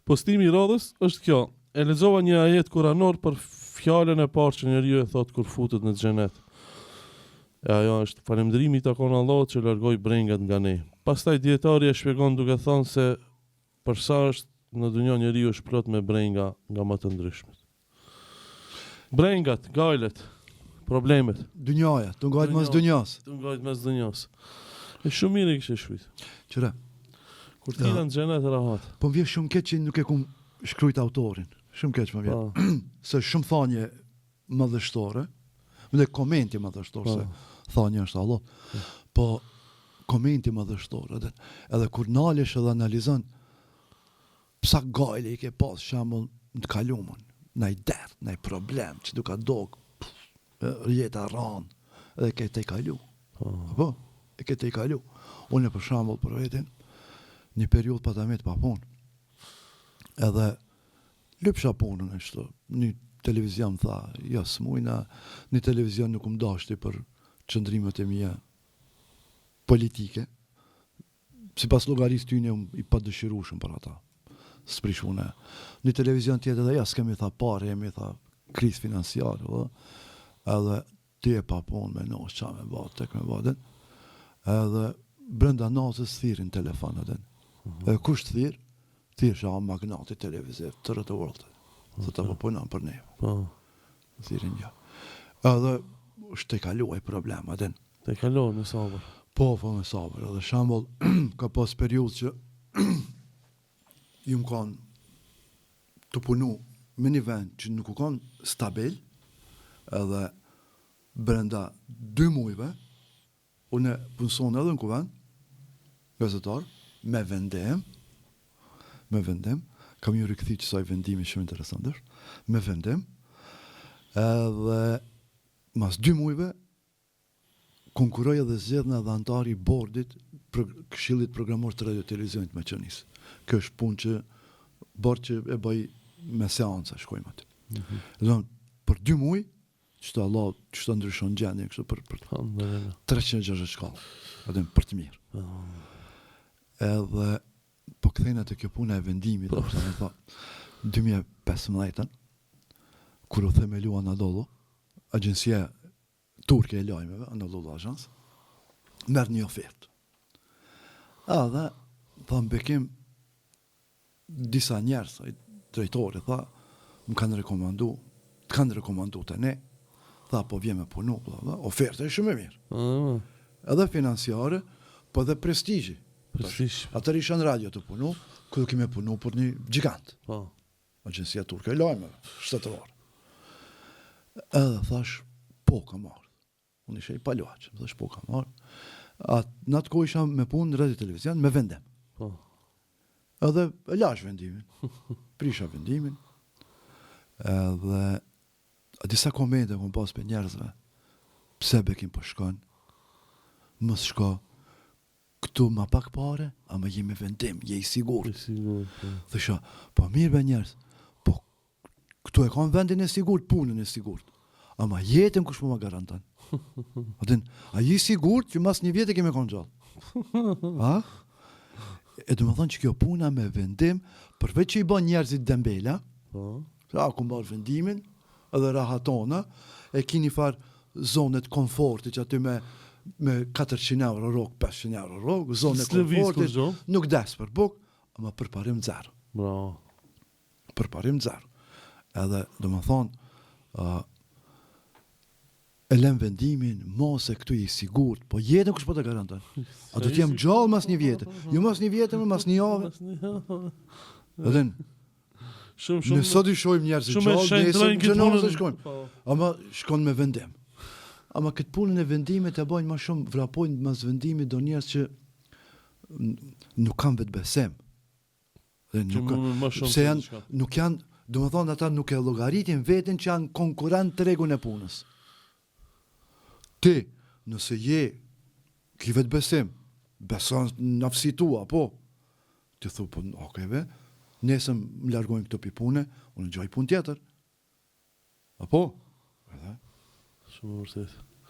Postimi I radhës është kjo. E lexova një ajet kuranor për fjalën e parë që njeriu e thot kur futet në xhenet. E ajo është falënderimi takon Allahut që largoi brengat nga ne. Pastaj dietari e shpjegon duke thënë se për sa është në dunjë njeriu është plot me brenga nga më të ndryshmet. Brengat, gajlet, problemet. Dynjaja, të ngajt mas dynjas. Të ngajt mas dynjas. E shumë mirë I kishte shkruajt. Qëra. Kur ti në xhenet rahat. Po vjen shumë keq që nuk e kum shkruajt autorin. Shumë keq më vjen. Se shumë thanje madhështore, dhe komenti madhështor se thanja është Allah. Po komenti madhështor, edhe kur nalesh edhe analizon psa gajle I ke pas shembull në të kaluamën, ndaj dert, ndaj problem që duka dog, rjeta ran, edhe ke te kalu. Po, e ke te kalu. Unë për shembull për vetin një periudhë patamet pa punë. Edhe lypsha punën ashtu. Një televizion tha, jo s'mujna, një televizion nuk më dashti për qëndrimet e mia politike. Sipas llogarisë tyne I padëshirueshëm për ata. S'prishune. Një televizion tjetër edhe ja s'kemi tha parë, jemi tha krizë financiare, edhe ti e pa punë me nos qa me bë, tek me bë. Edhe brenda natës thirrin telefonat. Edhe kush thirr? Thjesht magnati televiziv të rreth world. Se ta po punon për ne. Po. Thirrin ja. Edhe është të kaluaj problemat. Të kaluaj me sabër. Po me sabër. Edhe shembull ka pas periudhë që ju më kanë të punu me një vend që nuk u kanë stabil, edhe brenda 2 muajve, unë punëson edhe në kuvend, gazetar, me vendim, kam ju rikëthi që saj vendimi shumë interesant është, me vendim, edhe mas 2 muajve, konkuroj edhe zgjedhna dhe antari I bordit këshillit programor të radio televizionit me Qënis. Kjo është punë që bërë që e bëj me seanca shkojmë aty. Për 2 muaj, që të Allah, që të ndryshon gjendje, kështu për 360 shkallë, edhe për të mirë. Edhe, po këthejnë atë kjo puna e vendimit, 2015, kur u themelu Anadolu, agjensia turke e lajmeve, Anadolu Agence, merr një ofertë. Edhe, tha në bekim, disa njerëz, drejtori, tha, më kanë rekomandu të ne, tha, po vjen me punu, oferta e shumë e mirë. Edhe financiare, po edhe prestigji. Atër isha në radio të punu, këtë kime punu për një gjigant. Agjensia turke e lajmeve, shtetërore. Edhe thash, po ka marrë. Unë isha I paluaq, thash, po ka marrë. Në atë kohë isha me punë në radio televizion, me vendim. Edhe e lash vendimin, prisha vendimin, edhe disa komente këmë pas për njerëzve, pse bekim për shkon, mos shko, këtu ma pak pare, ama jemi vendim, je I sigurt. Thësha, po mirë be njerëz, po këtu e kam vendin e sigurt, punën e sigurt, ama jetën kush më garanton. A je sigurt që mas një vjetë e keme konë gjallë? E du më thonë që kjo puna me vendim, përveç që I bën njerëzit dembela, ku mbarë vendimin, edhe rahatona, e ki një farë zonet komforti që aty me 400 euro rok, 500 euro rok, zonet komforti, nuk des për buk, ama përparim zero. Përparim zero. Edhe, du më thonë, e lem vendimin, mos e këtu I sigurt, po jetën kush po të garanton? A do t'jem gjallë mas një vjetë? Jo mas një vjetë, mas një javë. Edhe në sot I shojmë njerëz I gjallë, nesër gjënose shkojmë. Ama shkon me vendim. Ama këtë punën e vendimit e bojnë ma shumë, vrapojnë mas vendimit do njerëz që nuk kanë vetë besim. Nuk janë, do më thonë ata nuk e llogaritin veten që janë konkurrent të rregun e punës. Ti, nëse je ki vetë besim, beson në aftësi tua, po, ti thu, po, okej, nesëm më largojmë këto pi pune, unë gjoj pun tjetër. Apo? Shumë vërtet.